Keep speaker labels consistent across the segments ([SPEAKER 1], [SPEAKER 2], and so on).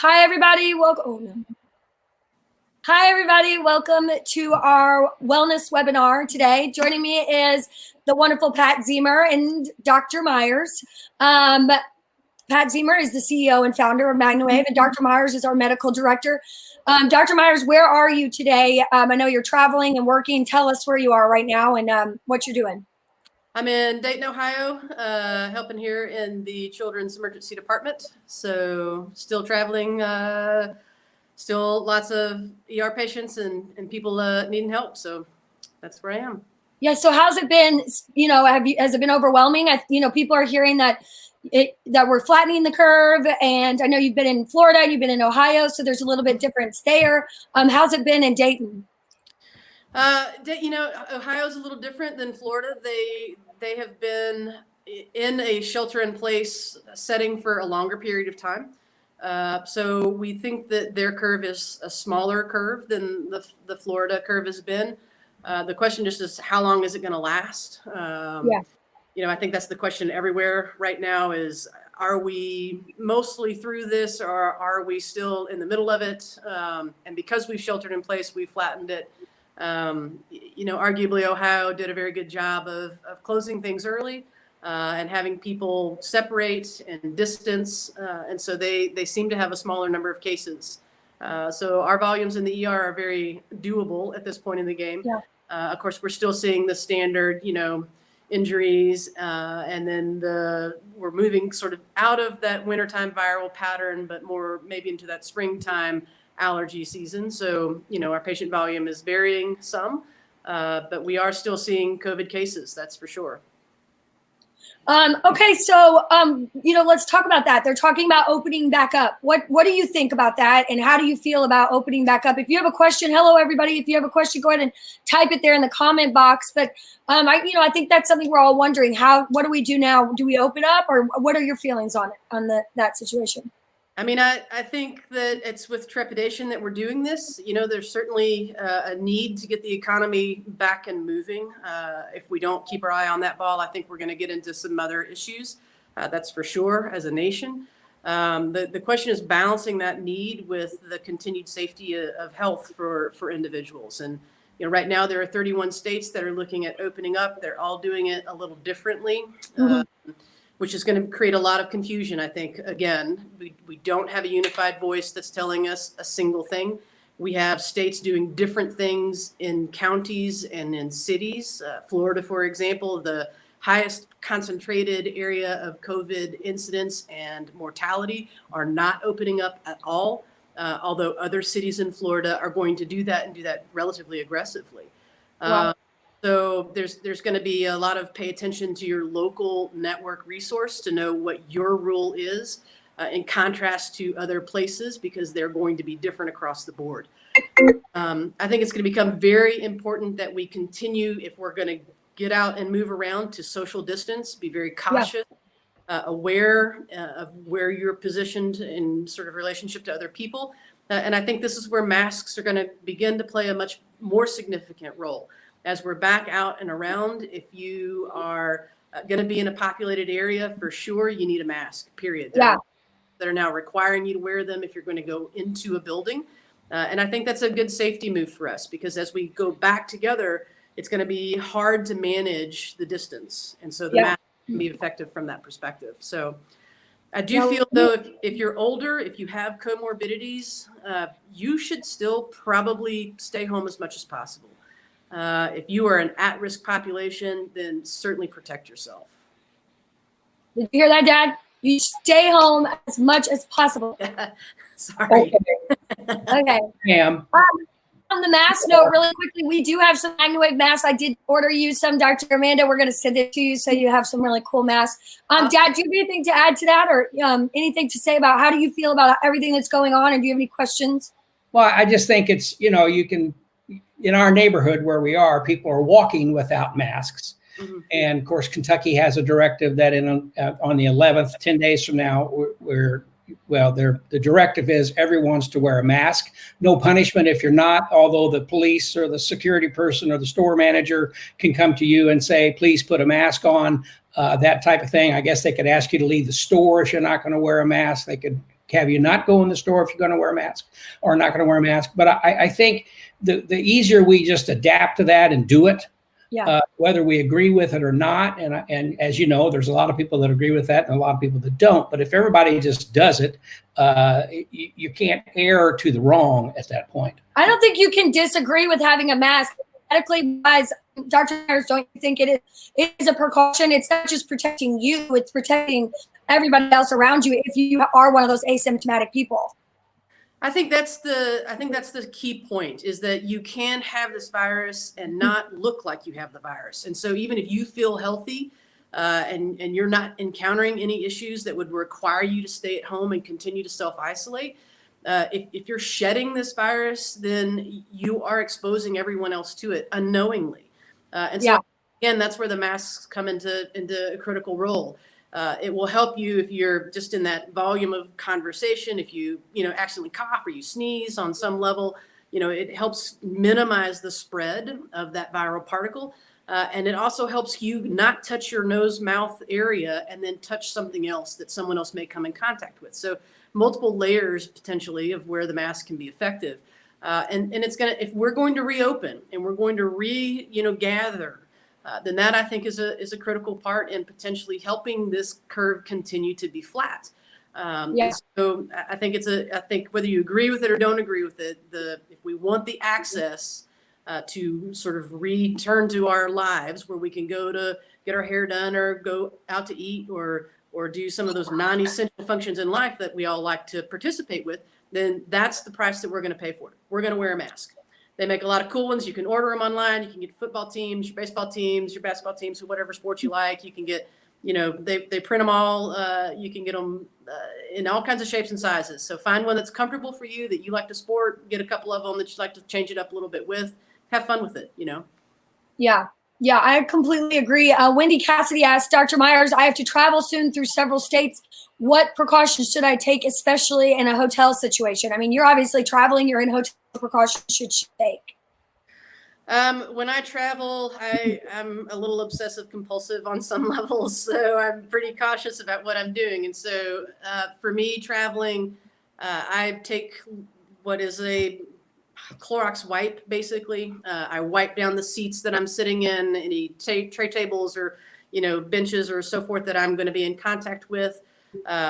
[SPEAKER 1] Hi, everybody. Welcome. Oh, no. Hi, everybody. Welcome to our wellness webinar today. Joining me is the wonderful Pat Zemer and Dr. Myers. Pat Zemer is the CEO and founder of MagnaWave, and Dr. Myers is our medical director. Dr. Myers, where are you today? I know you're traveling and working. Tell us where you are right now and what you're doing.
[SPEAKER 2] I'm in Dayton, Ohio, helping here in the Children's Emergency Department. So still traveling, still lots of ER patients and people needing help. So that's where I am.
[SPEAKER 1] Yeah. So how's it been? Has it been overwhelming? People are hearing that we're flattening the curve, and I know you've been in Florida, you've been in Ohio, so there's a little bit difference there. How's it been in Dayton?
[SPEAKER 2] Ohio's a little different than Florida. They have been in a shelter-in-place setting for a longer period of time. So we think that their curve is a smaller curve than the Florida curve has been. The question just is, how long is it going to last? I think that's the question everywhere right now is, are we mostly through this, or are we still in the middle of it? And because we've sheltered in place, we flattened it. Arguably Ohio did a very good job of closing things early and having people separate and distance. And so they seem to have a smaller number of cases. So our volumes in the ER are very doable at this point in the game.
[SPEAKER 1] Yeah.
[SPEAKER 2] Of course, we're still seeing the standard, injuries, and then we're moving sort of out of that wintertime viral pattern, but more maybe into that springtime allergy season. So, our patient volume is varying some, but we are still seeing COVID cases, that's for sure.
[SPEAKER 1] Okay, so, let's talk about that. They're talking about opening back up. What do you think about that? And how do you feel about opening back up? If you have a question, hello, everybody. If you have a question, go ahead and type it there in the comment box. But, I think that's something we're all wondering. What do we do now? Do we open up, or what are your feelings on that situation?
[SPEAKER 2] I think that it's with trepidation that we're doing this. There's certainly a need to get the economy back and moving. If we don't keep our eye on that ball, I think we're going to get into some other issues. That's for sure as a nation. The question is balancing that need with the continued safety of health for individuals. And right now there are 31 states that are looking at opening up. They're all doing it a little differently. Which is going to create a lot of confusion, I think. Again, we don't have a unified voice that's telling us a single thing. We have states doing different things in counties and in cities. Florida, for example, the highest concentrated area of COVID incidence and mortality are not opening up at all, although other cities in Florida are going to do that and do that relatively aggressively. Wow. So there's going to be a lot of pay attention to your local network resource to know what your rule is in contrast to other places, because they're going to be different across the board. I think it's going to become very important that we continue, if we're going to get out and move around, to social distance, be very cautious, aware of where you're positioned in sort of relationship to other people. And I think this is where masks are going to begin to play a much more significant role. As we're back out and around, if you are going to be in a populated area, for sure, you need a mask, period. That are now requiring you to wear them if you're going to go into a building. And I think that's a good safety move for us, because as we go back together, it's going to be hard to manage the distance. And so the mask can be effective from that perspective. So I do feel, though, if you're older, if you have comorbidities, you should still probably stay home as much as possible. If you are an at-risk population, then certainly protect yourself.
[SPEAKER 1] Did you hear that, Dad? You stay home as much as possible.
[SPEAKER 2] Sorry.
[SPEAKER 1] Okay.
[SPEAKER 3] Ma'am.
[SPEAKER 1] On the mask note, really quickly, we do have some MagnaWave masks. I did order you some, Dr. Amanda. We're going to send it to you so you have some really cool masks. Dad, do you have anything to add to that, or anything to say about how do you feel about everything that's going on, and do you have any questions?
[SPEAKER 3] Well, I just think it's, you can, in our neighborhood where we are, people are walking without masks. And of course, Kentucky has a directive that on the 11th, 10 days from now, the directive is everyone's to wear a mask. No punishment if you're not, although the police or the security person or the store manager can come to you and say, please put a mask on, that type of thing. I guess they could ask you to leave the store if you're not going to wear a mask. They could have you not go in the store if you're going to wear a mask or not going to wear a mask. But I think the easier we just adapt to that and do it, whether we agree with it or not. And as you know, there's a lot of people that agree with that and a lot of people that don't. But if everybody just does it, you can't err to the wrong at that point.
[SPEAKER 1] I don't think you can disagree with having a mask. Medically wise, Dr. Myers, don't you think it is a precaution? It's not just protecting you, it's protecting everybody else around you if you are one of those asymptomatic people.
[SPEAKER 2] I think that's the key point, is that you can have this virus and not look like you have the virus. And so even if you feel healthy and you're not encountering any issues that would require you to stay at home and continue to self-isolate, if you're shedding this virus, then you are exposing everyone else to it unknowingly. And so again, that's where the masks come into a critical role. It will help you if you're just in that volume of conversation, if you accidentally cough or you sneeze on some level, it helps minimize the spread of that viral particle. And it also helps you not touch your nose mouth area and then touch something else that someone else may come in contact with. So multiple layers potentially of where the mask can be effective. And it's if we're going to reopen and we're going to gather, then that I think is a critical part in potentially helping this curve continue to be flat. So I think I think whether you agree with it or don't agree with it, if we want the access to sort of return to our lives where we can go to get our hair done or go out to eat or do some of those non-essential functions in life that we all like to participate with, then that's the price that we're going to pay for it. We're going to wear a mask. They make a lot of cool ones. You can order them online. You can get football teams, your baseball teams, your basketball teams, whatever sport you like. You can get, they print them all. You can get them in all kinds of shapes and sizes. So find one that's comfortable for you, that you like to sport, get a couple of them that you like to change it up a little bit with. Have fun with it,
[SPEAKER 1] Yeah, I completely agree. Wendy Cassidy asked, Dr. Myers, I have to travel soon through several states. What precautions should I take, especially in a hotel situation? I mean, you're obviously traveling, you're in hotel. Precautions should you take?
[SPEAKER 2] When I travel, I'm a little obsessive compulsive on some levels, so I'm pretty cautious about what I'm doing. And so for me, traveling, I take what is a Clorox wipe, basically. I wipe down the seats that I'm sitting in, any tray tables or benches or so forth that I'm going to be in contact with.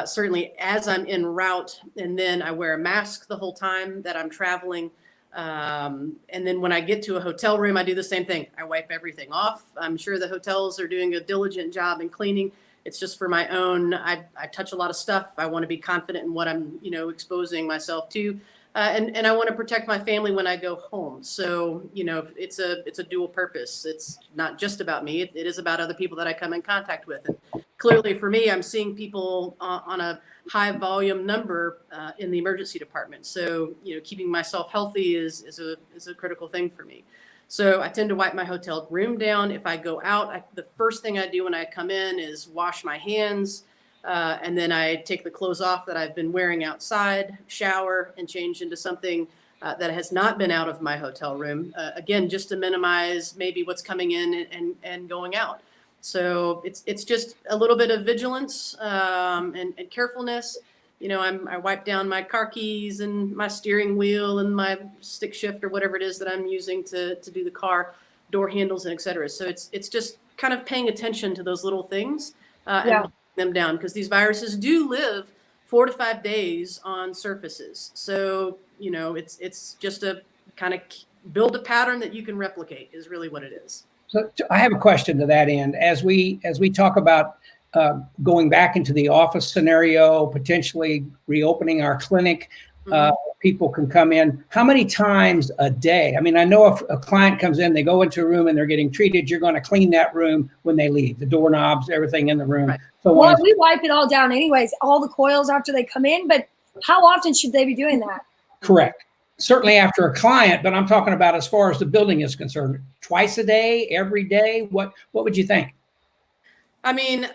[SPEAKER 2] Certainly as I'm en route, and then I wear a mask the whole time that I'm traveling. And then when I get to a hotel room, I do the same thing. I wipe everything off. I'm sure the hotels are doing a diligent job in cleaning. It's just for my own. I touch a lot of stuff. I want to be confident in what I'm, exposing myself to. And I want to protect my family when I go home. So, it's a dual purpose. It's not just about me. It is about other people that I come in contact with. And clearly for me, I'm seeing people on a high volume number in the emergency department. So, keeping myself healthy is a critical thing for me. So I tend to wipe my hotel room down. If I go out, the first thing I do when I come in is wash my hands. And then I take the clothes off that I've been wearing outside, shower, and change into something that has not been out of my hotel room. Again, just to minimize maybe what's coming in and going out. So it's just a little bit of vigilance and carefulness. I wipe down my car keys and my steering wheel and my stick shift or whatever it is that I'm using to do the car, door handles, and et cetera. So it's just kind of paying attention to those little things and them down, because these viruses do live 4 to 5 days on surfaces. So, it's just a kind of build a pattern that you can replicate is really what it is.
[SPEAKER 3] So I have a question to that end. As we talk about going back into the office scenario, potentially reopening our clinic, people can come in. How many times a day? I mean, I know if a client comes in, they go into a room and they're getting treated, you're going to clean that room when they leave, the doorknobs, everything in the room.
[SPEAKER 2] Right.
[SPEAKER 3] So
[SPEAKER 1] well, we wipe it all down anyways, all the coils after they come in, but how often should they be doing that?
[SPEAKER 3] Correct. Certainly after a client, but I'm talking about as far as the building is concerned, twice a day, every day. What would you think?
[SPEAKER 2] I mean,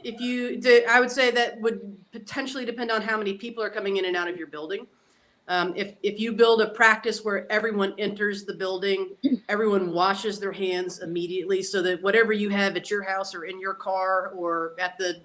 [SPEAKER 2] if you did, I would say that would potentially depend on how many people are coming in and out of your building. If you build a practice where everyone enters the building, everyone washes their hands immediately, so that whatever you have at your house or in your car or at the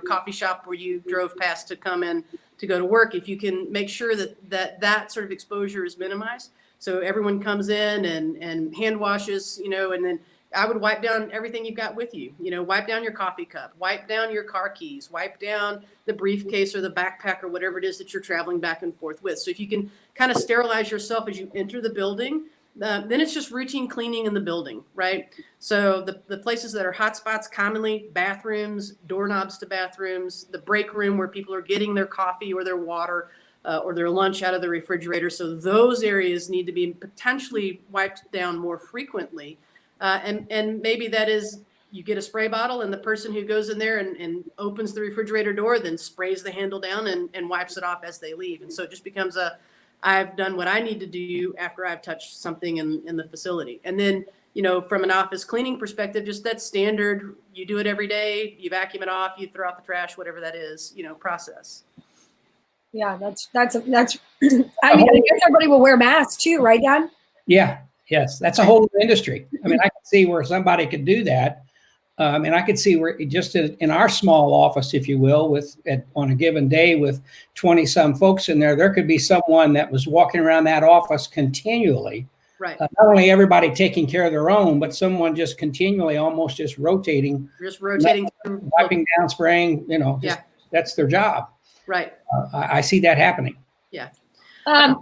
[SPEAKER 2] coffee shop where you drove past to come in to go to work, if you can make sure that sort of exposure is minimized. So everyone comes in and hand washes, you know, and then I would wipe down everything you've got with you, you know, wipe down your coffee cup, wipe down your car keys, wipe down the briefcase or the backpack or whatever it is that you're traveling back and forth with. So if you can kind of sterilize yourself as you enter the building, then it's just routine cleaning in the building, right? So the places that are hot spots, commonly bathrooms, doorknobs to bathrooms, the break room where people are getting their coffee or their water or their lunch out of the refrigerator. So those areas need to be potentially wiped down more frequently. And maybe that is, you get a spray bottle and the person who goes in there and opens the refrigerator door, then sprays the handle down and wipes it off as they leave. And so it just becomes I've done what I need to do after I've touched something in the facility. And then, you know, from an office cleaning perspective, just that standard, you do it every day, you vacuum it off, you throw out the trash, whatever that is, you know, process.
[SPEAKER 1] Yeah, that's I mean, I guess everybody will wear masks too, right, Dan?
[SPEAKER 3] Yeah. Yes. That's a whole industry. I mean, I can see where somebody could do that. And I could see where just in our small office, if you will, on a given day with 20 some folks in there could be someone that was walking around that office continually.
[SPEAKER 2] Right.
[SPEAKER 3] Not only everybody taking care of their own, but someone just continually, almost just rotating, wiping down, spraying, you know, that's their job.
[SPEAKER 2] Right.
[SPEAKER 3] I see that happening.
[SPEAKER 2] Yeah.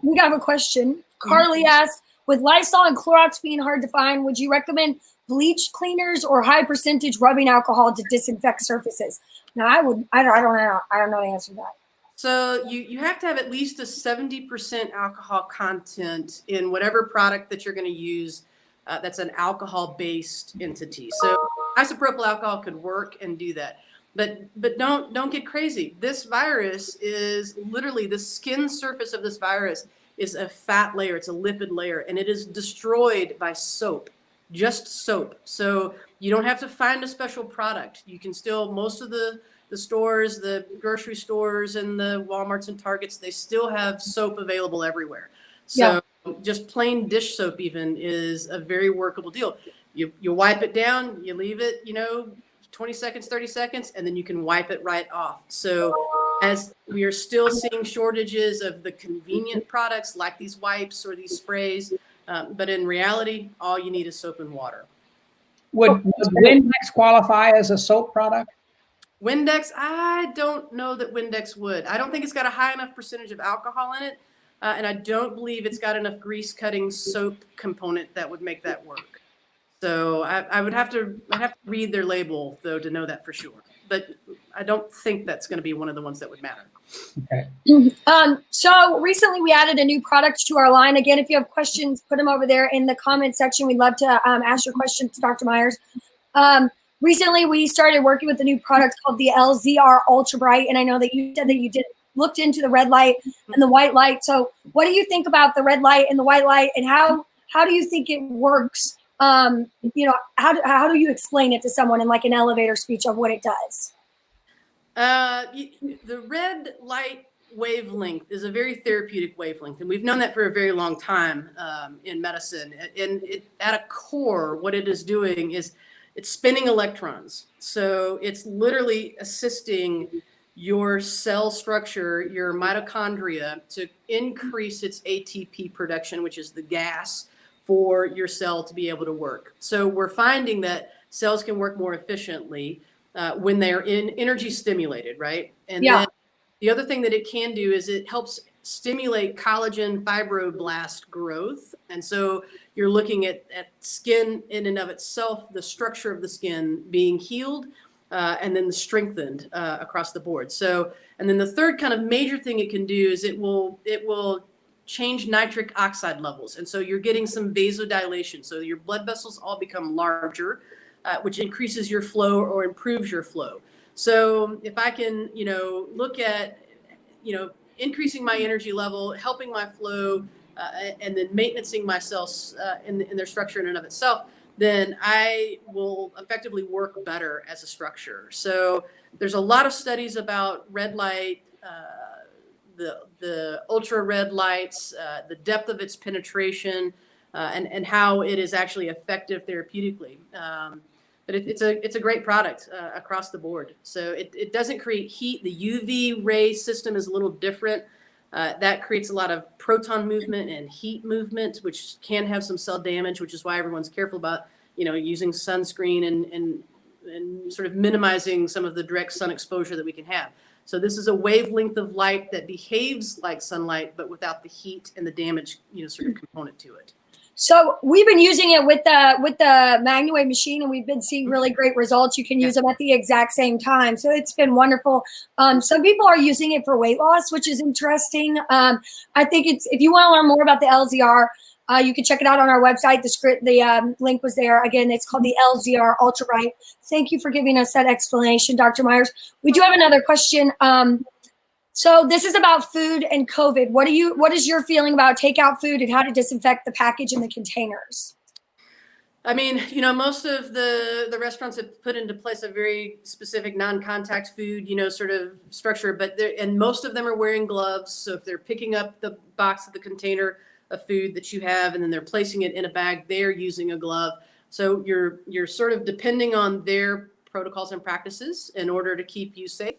[SPEAKER 1] We got a question. Carly asked, with Lysol and Clorox being hard to find, would you recommend bleach cleaners or high percentage rubbing alcohol to disinfect surfaces? Now, I don't know the answer to that.
[SPEAKER 2] So you have to have at least a 70% alcohol content in whatever product that you're going to use. That's an alcohol-based entity. So isopropyl alcohol could work and do that. But don't get crazy. This virus is literally, the skin surface of this virus is a fat layer. It's a lipid layer, and it is destroyed by soap, just soap. So you don't have to find a special product. You can still, most of the stores, the grocery stores and the Walmarts and Targets, they still have soap available everywhere. So just plain dish soap even is a very workable deal. You wipe it down, you leave it, you know, 20 seconds, 30 seconds, and then you can wipe it right off. So as we are still seeing shortages of the convenient products like these wipes or these sprays, but in reality, all you need is soap and water.
[SPEAKER 3] Would Windex qualify as a soap product?
[SPEAKER 2] Windex, I don't know that Windex would. I don't think it's got a high enough percentage of alcohol in it, and I don't believe it's got enough grease cutting soap component that would make that work. So I would have to read their label though to know that for sure. But I don't think that's going to be one of the ones that would matter.
[SPEAKER 3] Okay.
[SPEAKER 1] So recently we added a new product to our line. Again, if you have questions, put them over there in the comment section. We'd love to ask your questions to Dr. Myers. Recently we started working with a new product called the LZR Ultra Bright. And I know that you said that you looked into the red light and the white light. So what do you think about the red light and the white light, and how do you think it works? You know, how do you explain it to someone in like an elevator speech of what it does?
[SPEAKER 2] The red light wavelength is a very therapeutic wavelength, and we've known that for a very long time in medicine. And at a core, what it is doing is it's spinning electrons. So it's literally assisting your cell structure, your mitochondria, to increase its ATP production, which is the gas for your cell to be able to work. So we're finding that cells can work more efficiently when they're energy stimulated, right? And then the other thing that it can do is it helps stimulate collagen fibroblast growth. And so you're looking at skin in and of itself, the structure of the skin being healed and then strengthened across the board. So, and then the third kind of major thing it can do is it will change nitric oxide levels. And so you're getting some vasodilation. So your blood vessels all become larger, which increases your flow or improves your flow. So if I can, you know, look at, you know, increasing my energy level, helping my flow, and then maintaining my cells in their structure in and of itself, then I will effectively work better as a structure. So there's a lot of studies about red light, the ultra red lights, the depth of its penetration, and how it is actually effective therapeutically. But it's a great product across the board. So it doesn't create heat. The UV ray system is a little different. That creates a lot of proton movement and heat movement, which can have some cell damage, which is why everyone's careful about, using sunscreen and sort of minimizing some of the direct sun exposure that we can have. So this is a wavelength of light that behaves like sunlight, but without the heat and the damage, sort of component to it.
[SPEAKER 1] So we've been using it with the MagnaWave machine, and we've been seeing really great results. You can use them at the exact same time. So it's been wonderful. Some people are using it for weight loss, which is interesting. I think if you want to learn more about the LZR, you can check it out on our website. The link was there. Again, it's called the LZR Ultra Bright. Thank you for giving us that explanation, Dr. Myers. We do have another question. So this is about food and COVID. What is your feeling about takeout food and how to disinfect the package and the containers?
[SPEAKER 2] I mean, most of the restaurants have put into place a very specific non-contact food, sort of structure, and most of them are wearing gloves. So if they're picking up the box of the container of food that you have, and then they're placing it in a bag, they're using a glove. So you're sort of depending on their protocols and practices in order to keep you safe.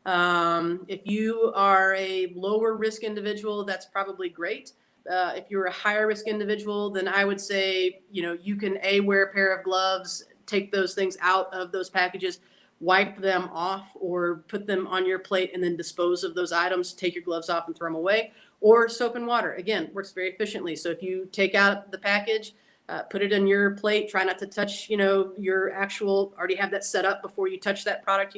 [SPEAKER 2] If you are a lower risk individual, that's probably great. If you're a higher risk individual, then I would say, you can wear a pair of gloves, take those things out of those packages, wipe them off or put them on your plate and then dispose of those items, take your gloves off and throw them away. Or soap and water, again, works very efficiently. So if you take out the package, put it in your plate, try not to touch, your actual, already have that set up before you touch that product,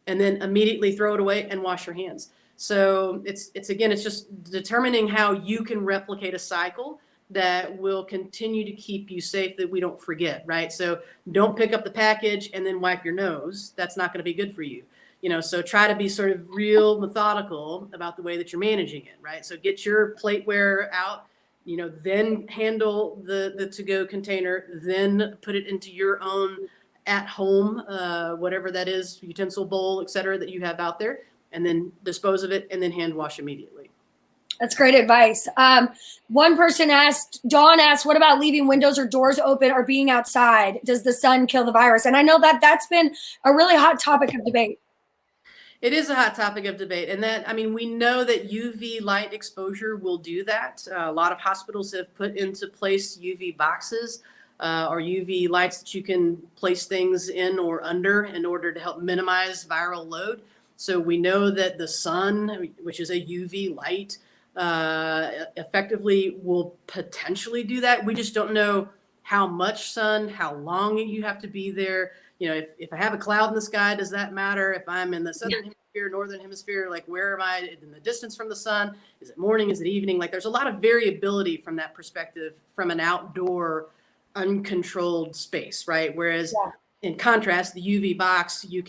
[SPEAKER 2] and then immediately throw it away and wash your hands. So it's just determining how you can replicate a cycle that will continue to keep you safe, that we don't forget, right? So don't pick up the package and then wipe your nose. That's not going to be good for you. So try to be sort of real methodical about the way that you're managing it, right? So get your plateware out, then handle the to-go container, then put it into your own at home, whatever that is, utensil, bowl, et cetera, that you have out there, and then dispose of it and then hand wash immediately.
[SPEAKER 1] That's great advice. One person Dawn asked, what about leaving windows or doors open or being outside? Does the sun kill the virus? And I know that's been a really hot topic of debate.
[SPEAKER 2] It is a hot topic of debate. And we know that UV light exposure will do that. A lot of hospitals have put into place UV boxes or UV lights that you can place things in or under in order to help minimize viral load. So we know that the sun, which is a UV light, effectively will potentially do that. We just don't know how much sun, how long you have to be there. If I have a cloud in the sky, does that matter? If I'm in the southern hemisphere, northern hemisphere, like where am I in the distance from the sun? Is it morning? Is it evening? Like there's a lot of variability from that perspective from an outdoor uncontrolled space, right? Whereas in contrast, the UV box, you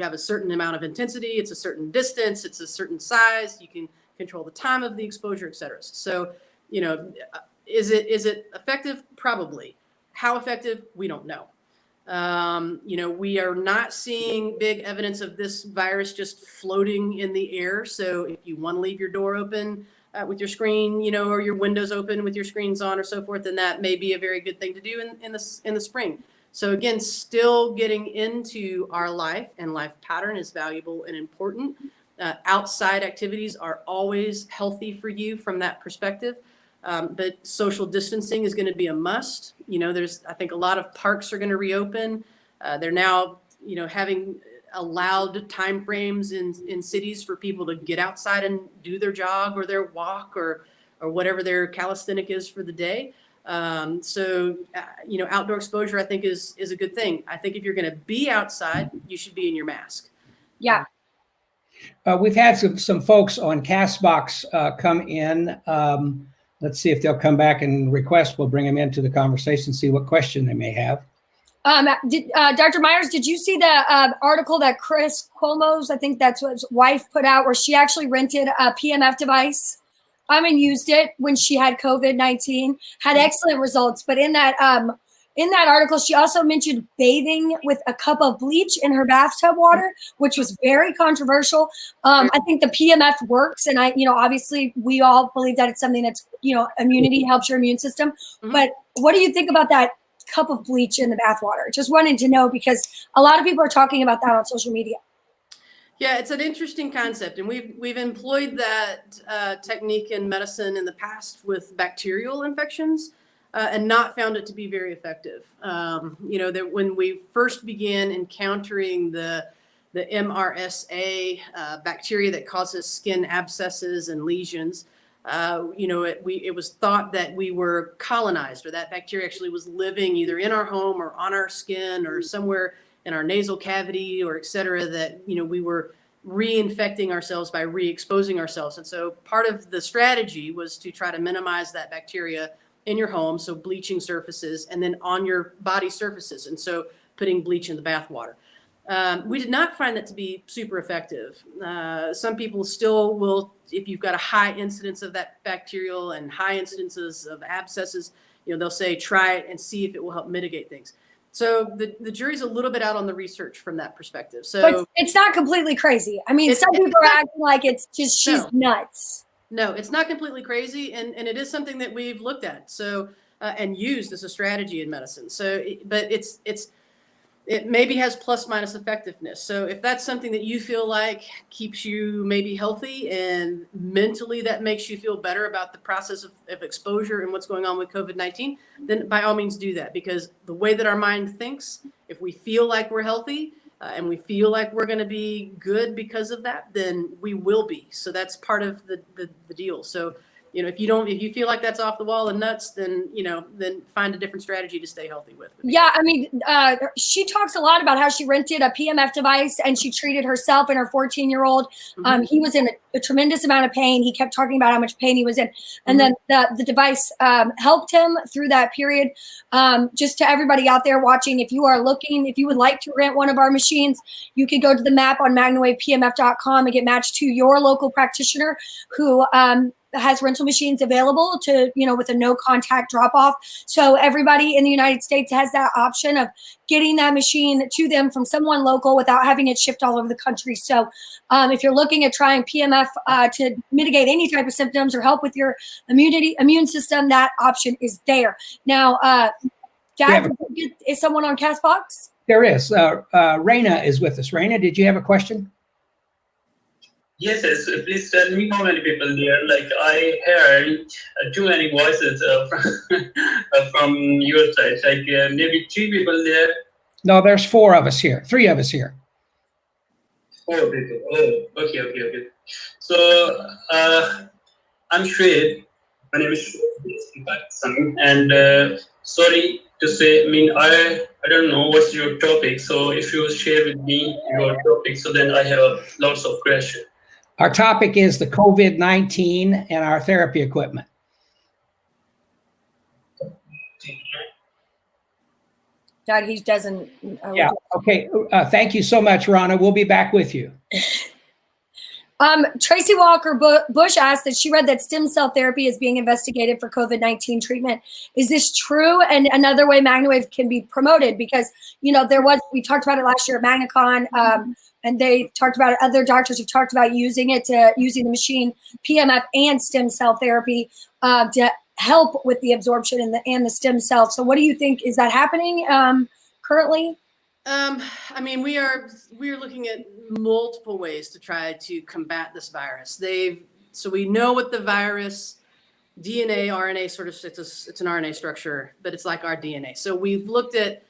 [SPEAKER 2] have a certain amount of intensity, it's a certain distance, it's a certain size, you can control the time of the exposure, et cetera. So, is it effective? Probably. How effective? We don't know. We are not seeing big evidence of this virus just floating in the air. So if you want to leave your door open with your screen, or your windows open with your screens on or so forth, then that may be a very good thing to do in the spring. So again, still getting into our life and life pattern is valuable and important. Outside activities are always healthy for you from that perspective. But social distancing is going to be a must. I think a lot of parks are going to reopen. They're now, having allowed timeframes in cities for people to get outside and do their jog or their walk or whatever their calisthenic is for the day. So outdoor exposure, I think, is a good thing. I think if you're going to be outside, you should be in your mask.
[SPEAKER 1] Yeah.
[SPEAKER 3] We've had some folks on CastBox come in. Let's see if they'll come back and request. We'll bring them into the conversation, see what question they may have.
[SPEAKER 1] Dr. Myers, did you see the article that Chris Cuomo's, I think that's what his wife put out, where she actually rented a PEMF device and used it when she had COVID-19, had excellent results. But in that article, she also mentioned bathing with a cup of bleach in her bathtub water, which was very controversial. I think the PEMF works. And obviously we all believe that it's something that's, immunity helps your immune system. Mm-hmm. But what do you think about that cup of bleach in the bathwater? Just wanted to know because a lot of people are talking about that on social media.
[SPEAKER 2] Yeah, it's an interesting concept, and we've employed that technique in medicine in the past with bacterial infections, and not found it to be very effective. That when we first began encountering the MRSA bacteria that causes skin abscesses and lesions, it was thought that we were colonized, or that bacteria actually was living either in our home or on our skin or somewhere in our nasal cavity, or et cetera, that, we were reinfecting ourselves by re-exposing ourselves. And so part of the strategy was to try to minimize that bacteria in your home, so bleaching surfaces, and then on your body surfaces, and so putting bleach in the bath water. We did not find that to be super effective. Some people still will, if you've got a high incidence of that bacterial and high incidences of abscesses, they'll say try it and see if it will help mitigate things. So the jury's a little bit out on the research from that perspective. So
[SPEAKER 1] but it's not completely crazy. I mean, some people are acting like it's just she's nuts.
[SPEAKER 2] No, it's not completely crazy, and it is something that we've looked at. So and used as a strategy in medicine. So, but it maybe has plus minus effectiveness. So if that's something that you feel like keeps you maybe healthy and mentally that makes you feel better about the process of exposure and what's going on with COVID-19, then by all means do that, because the way that our mind thinks, if we feel like we're healthy and we feel like we're going to be good because of that, then we will be. So that's part of the deal. So, if you feel like that's off the wall and nuts, then, then find a different strategy to stay healthy with.
[SPEAKER 1] Yeah. I mean, she talks a lot about how she rented a PEMF device and she treated herself and her 14-year-old. He was in a tremendous amount of pain. He kept talking about how much pain he was in. And then the device helped him through that period. Just to everybody out there watching, if you would like to rent one of our machines, you could go to the map on MagnaWavePMF.com and get matched to your local practitioner who has rental machines available to, with a no contact drop off. So everybody in the United States has that option of getting that machine to them from someone local without having it shipped all over the country. So if you're looking at trying PMF to mitigate any type of symptoms or help with your immune system, that option is there. Now, Dad, is someone on CastBox?
[SPEAKER 3] There is. Raina is with us. Raina, did you have a question?
[SPEAKER 4] Yes, please tell me how many people there. Like I heard too many voices from your side. Like maybe 3 people there.
[SPEAKER 3] No, there's 4 of us here. 3 of us here.
[SPEAKER 4] 4 people. Oh, okay. So I'm Shred. My name is Shred, and sorry to say, I don't know what's your topic. So if you share with me your topic, so then I have lots of questions.
[SPEAKER 3] Our topic is the COVID-19 and our therapy equipment.
[SPEAKER 1] Dad, he doesn't.
[SPEAKER 3] Yeah. Okay. Thank you so much, Rana. We'll be back with you.
[SPEAKER 1] Tracy Walker Bush asked that she read that stem cell therapy is being investigated for COVID-19 treatment. Is this true? And another way MagnaWave can be promoted, because, we talked about it last year at MagnaCon, and they talked about it. Other doctors have talked about using the machine, PMF and stem cell therapy to help with the absorption and the stem cells. So what do you think? Is that happening currently?
[SPEAKER 2] We are looking at multiple ways to try to combat this virus. So we know what the virus DNA, RNA sort of, it's an RNA structure, but it's like our DNA. So we've looked at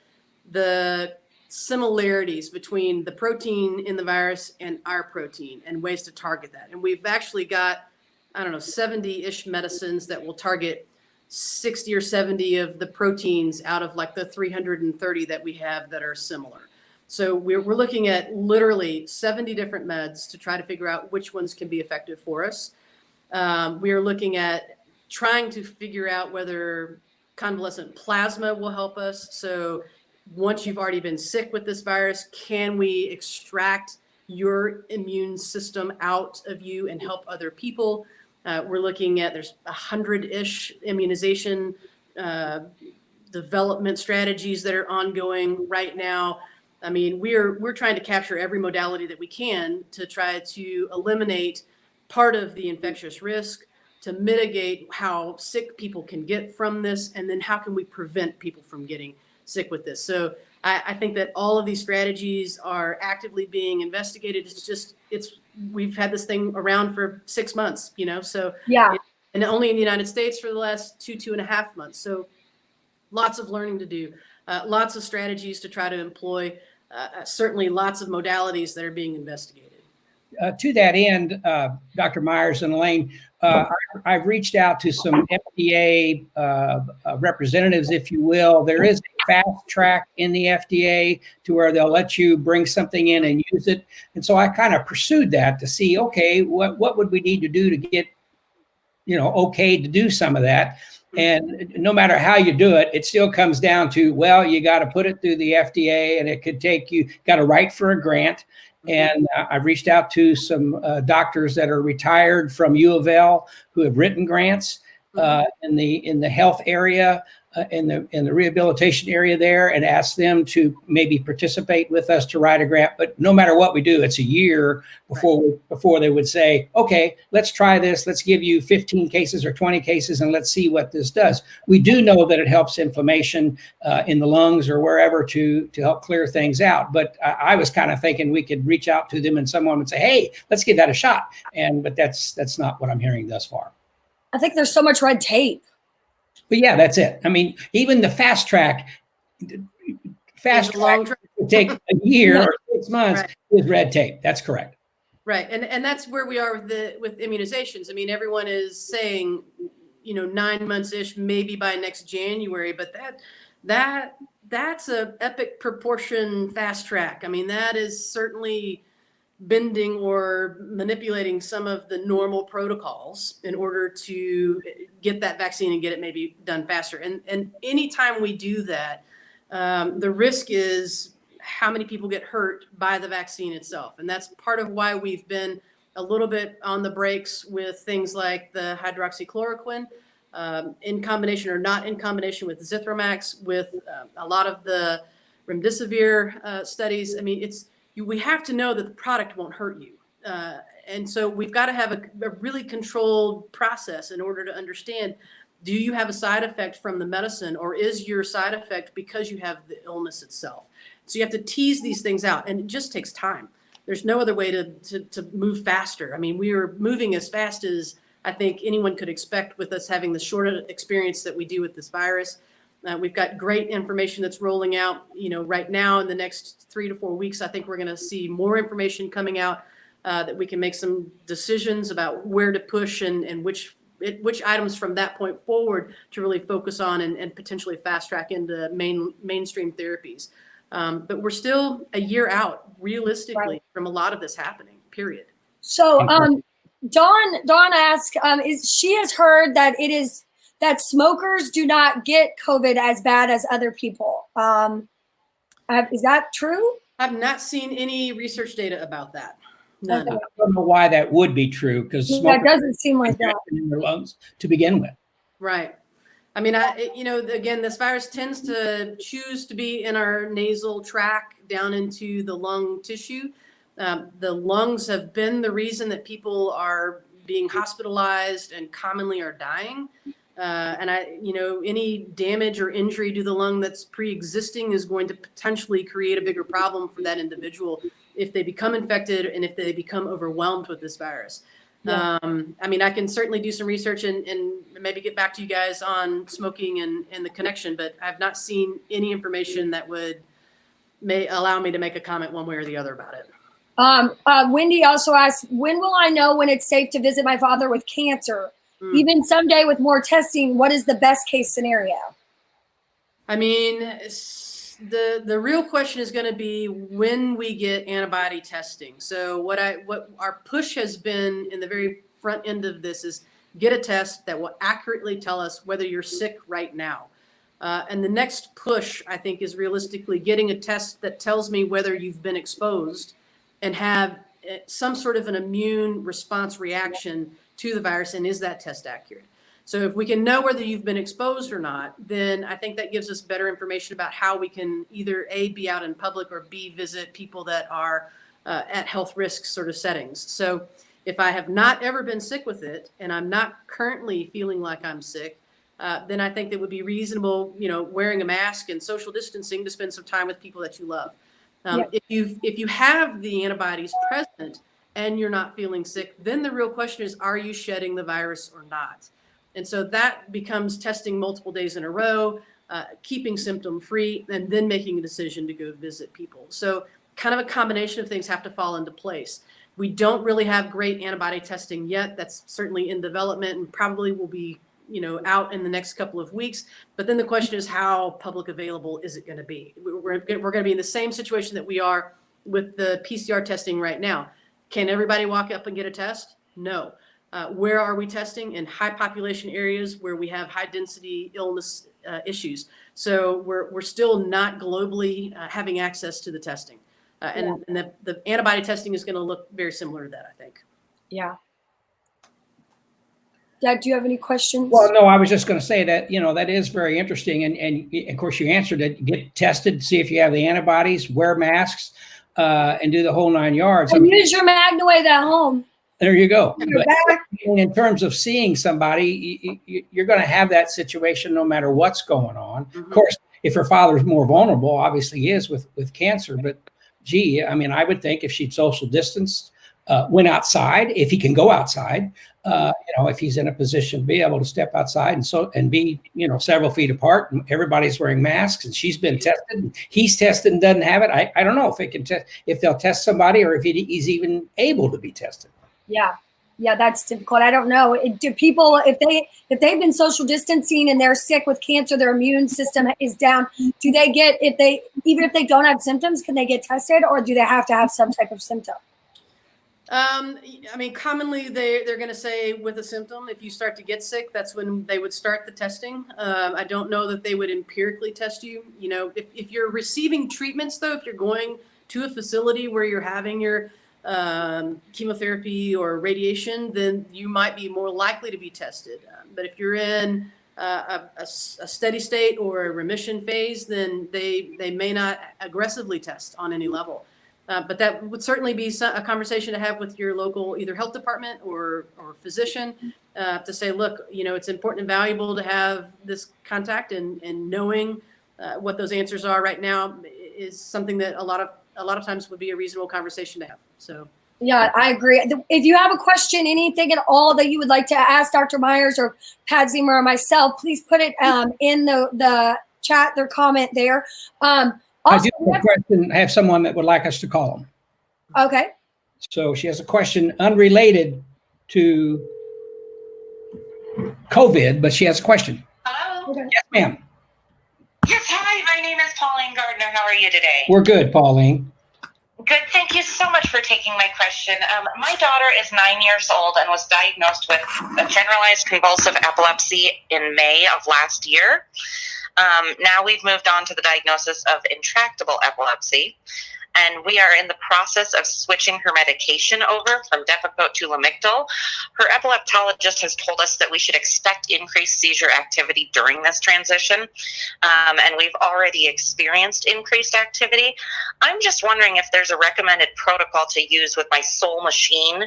[SPEAKER 2] the similarities between the protein in the virus and our protein and ways to target that. And we've actually got, 70-ish medicines that will target 60 or 70 of the proteins out of like the 330 that we have that are similar. So we're looking at literally 70 different meds to try to figure out which ones can be effective for us. We are looking at trying to figure out whether convalescent plasma will help us. So once you've already been sick with this virus, can we extract your immune system out of you and help other people? We're looking at, there's 100-ish immunization development strategies that are ongoing right now. We're trying to capture every modality that we can to try to eliminate part of the infectious risk, to mitigate how sick people can get from this, and then how can we prevent people from getting sick with this. So I think that all of these strategies are actively being investigated. We've had this thing around for 6 months, so
[SPEAKER 1] Yeah.
[SPEAKER 2] and only in the United States for the last 2.5 months. So lots of learning to do, lots of strategies to try to employ, certainly lots of modalities that are being investigated.
[SPEAKER 3] To that end, Dr. Myers and Alane, I've reached out to some FDA representatives, if you will. There is a fast track in the FDA to where they'll let you bring something in and use it. And so I kind of pursued that to see, okay, what would we need to do to get, okay to do some of that. And no matter how you do it, it still comes down to, well, you got to put it through the FDA, and it could take you, got to write for a grant. And I've reached out to some doctors that are retired from U of L who have written grants in the health area, in the rehabilitation area there, and asked them to maybe participate with us to write a grant. But no matter what we do, it's a year before they would say, okay, let's try this. Let's give you 15 cases or 20 cases, and let's see what this does. We do know that it helps inflammation in the lungs or wherever to help clear things out. But I was kind of thinking we could reach out to them and someone would say, hey, let's give that a shot. But that's not what I'm hearing thus far.
[SPEAKER 1] I think there's so much red tape.
[SPEAKER 3] But yeah, that's it. I mean, even the fast track will take a year or 6 months with red tape. That's correct.
[SPEAKER 2] Right. And that's where we are with immunizations. I mean, everyone is saying, 9 months-ish, maybe by next January, but that's a epic proportion fast track. I mean, that is certainly bending or manipulating some of the normal protocols in order to get that vaccine and get it maybe done faster. And anytime we do that, the risk is how many people get hurt by the vaccine itself. And that's part of why we've been a little bit on the brakes with things like the hydroxychloroquine in combination or not in combination with Zithromax, with a lot of the remdesivir studies. I mean, we have to know that the product won't hurt you. And so we've got to have a really controlled process in order to understand, do you have a side effect from the medicine, or is your side effect because you have the illness itself? So you have to tease these things out, and it just takes time. There's no other way to move faster. I mean, we are moving as fast as I think anyone could expect with us having the short experience that we do with this virus. We've got great information that's rolling out, right now. In the next 3 to 4 weeks, I think we're going to see more information coming out that we can make some decisions about where to push and which items from that point forward to really focus on and potentially fast track into mainstream therapies. But we're still a year out, realistically, from a lot of this happening, period.
[SPEAKER 1] So Dawn asked, she has heard that smokers do not get COVID as bad as other people. Is that true?
[SPEAKER 2] I've not seen any research data about that. None.
[SPEAKER 3] I don't know why that would be true, because
[SPEAKER 1] that doesn't seem like that
[SPEAKER 3] in their lungs to begin with.
[SPEAKER 2] Right. I mean, again, this virus tends to choose to be in our nasal tract down into the lung tissue. The lungs have been the reason that people are being hospitalized and commonly are dying. And any damage or injury to the lung that's pre-existing is going to potentially create a bigger problem for that individual if they become infected and if they become overwhelmed with this virus. Yeah. I mean, I can certainly do some research and maybe get back to you guys on smoking and the connection, but I've not seen any information that may allow me to make a comment one way or the other about it.
[SPEAKER 1] Wendy also asked, when will I know when it's safe to visit my father with cancer? Even someday with more testing, what is the best case scenario?
[SPEAKER 2] I mean, the real question is going to be when we get antibody testing. So what our push has been in the very front end of this is get a test that will accurately tell us whether you're sick right now. And the next push, I think, is realistically getting a test that tells me whether you've been exposed and have some sort of an immune response reaction to the virus, and is that test accurate? So if we can know whether you've been exposed or not, then I think that gives us better information about how we can either A, be out in public, or B, visit people that are at health risk sort of settings. So if I have not ever been sick with it and I'm not currently feeling like I'm sick, then I think it would be reasonable, wearing a mask and social distancing to spend some time with people that you love. If you have the antibodies present and you're not feeling sick, then the real question is, are you shedding the virus or not? And so that becomes testing multiple days in a row, keeping symptom free, and then making a decision to go visit people. So kind of a combination of things have to fall into place. We don't really have great antibody testing yet. That's certainly in development and probably will be, out in the next couple of weeks. But then the question is, how public available is it going to be? We're going to be in the same situation that we are with the PCR testing right now. Can everybody walk up and get a test? No. Where are we testing? In high population areas where we have high density illness issues. So we're still not globally having access to the testing. And the antibody testing is going to look very similar to that, I think.
[SPEAKER 1] Yeah. Dad, do you have any questions?
[SPEAKER 3] Well, no, I was just going to say that, that is very interesting. And of course, you answered it. Get tested, see if you have the antibodies, wear masks, and do the whole 9 yards.
[SPEAKER 1] And use your MagnaWave at home.
[SPEAKER 3] There you go.
[SPEAKER 1] But
[SPEAKER 3] in terms of seeing somebody, you're going to have that situation no matter what's going on. Mm-hmm. Of course, if her father's more vulnerable, obviously he is with cancer. But gee, I mean, I would think if she'd social distanced, went outside, if he can go outside, if he's in a position to be able to step outside and be, several feet apart, and everybody's wearing masks, and she's been tested, and he's tested and doesn't have it. I don't know if they can test, if they'll test somebody, or if he's even able to be tested.
[SPEAKER 1] Yeah, that's difficult. I don't know. Do people, if they've been social distancing and they're sick with cancer, their immune system is down, do they get, even if they don't have symptoms, can they get tested, or do they have to have some type of symptom?
[SPEAKER 2] I mean, commonly they're going to say with a symptom, if you start to get sick, that's when they would start the testing. I don't know that they would empirically test you. If you're receiving treatments, though, if you're going to a facility where you're having your chemotherapy or radiation, then you might be more likely to be tested. But if you're in a steady state or a remission phase, then they may not aggressively test on any level. But that would certainly be a conversation to have with your local either health department or physician to say, look, it's important and valuable to have this contact, and knowing what those answers are right now is something that a lot of times would be a reasonable conversation to have. So.
[SPEAKER 1] Yeah, I agree. If you have a question, anything at all that you would like to ask Dr. Myers or Pat Ziemer or myself, please put it in the chat, their comment there. Also, I do have a question.
[SPEAKER 3] I have someone that would like us to call them.
[SPEAKER 1] Okay.
[SPEAKER 3] So she has a question unrelated to COVID, but she has a question.
[SPEAKER 5] Hello?
[SPEAKER 1] Okay.
[SPEAKER 3] Yes, ma'am.
[SPEAKER 5] Yes, hi. My name is Pauline Gardner. How are you today?
[SPEAKER 3] We're good, Pauline.
[SPEAKER 5] Good. Thank you so much for taking my question. My daughter is 9 years old and was diagnosed with a generalized convulsive epilepsy in May of last year. Now we've moved on to the diagnosis of intractable epilepsy, and we are in the process of switching her medication over from Depakote to Lamictal. Her epileptologist has told us that we should expect increased seizure activity during this transition, and we've already experienced increased activity. I'm just wondering if there's a recommended protocol to use with my Soul machine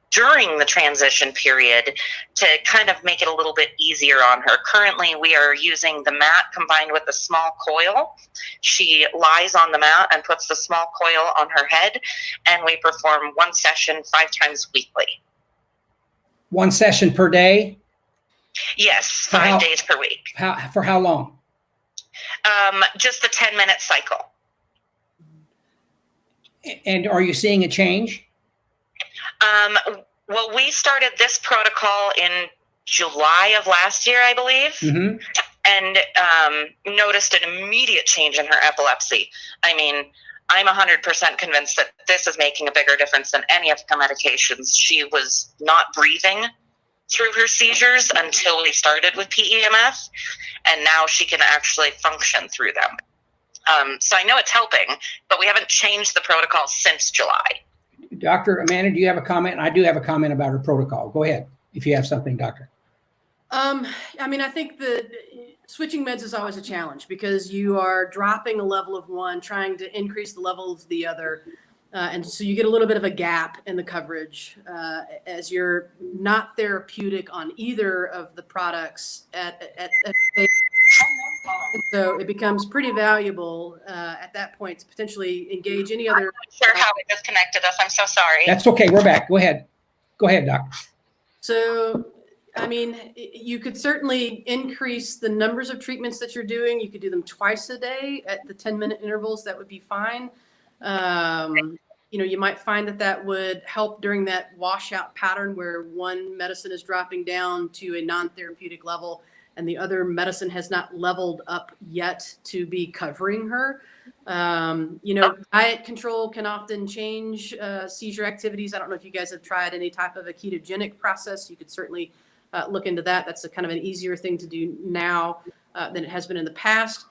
[SPEAKER 5] during the transition period to kind of make it a little bit easier on her. Currently, we are using the mat combined with the small coil. She lies on the mat and puts the small coil on her head, and we perform one session 5 times weekly.
[SPEAKER 3] One session per day?
[SPEAKER 5] Yes, 5 days per week.
[SPEAKER 3] For how long?
[SPEAKER 5] Just the 10-minute cycle.
[SPEAKER 3] And are you seeing a change?
[SPEAKER 5] Well, we started this protocol in July of last year, I believe, and noticed an immediate change in her epilepsy. I mean, I'm 100% convinced that this is making a bigger difference than any of the medications. She was not breathing through her seizures until we started with PEMF, and now she can actually function through them. So I know it's helping, but we haven't changed the protocol since July.
[SPEAKER 3] Dr. Amanda, do you have a comment? I do have a comment about her protocol. Go ahead if you have something, doctor.
[SPEAKER 2] I mean, I think the switching meds is always a challenge because you are dropping a level of one, trying to increase the level of the other. And so you get a little bit of a gap in the coverage as you're not therapeutic on either of the products at so it becomes pretty valuable at that point to potentially engage any other.
[SPEAKER 5] I'm not sure how it disconnected us. I'm so sorry.
[SPEAKER 3] That's okay. We're back. Go ahead. Go ahead, Doc.
[SPEAKER 2] So, I mean, you could certainly increase the numbers of treatments that you're doing. You could do them twice a day at the 10-minute intervals. That would be fine. You know, you might find that that would help during that washout pattern where one medicine is dropping down to a non-therapeutic level and the other medicine has not leveled up yet to be covering her. You know, diet control can often change seizure activities. I don't know if you guys have tried any type of a ketogenic process. You could certainly look into that. That's a kind of an easier thing to do now than it has been in the past.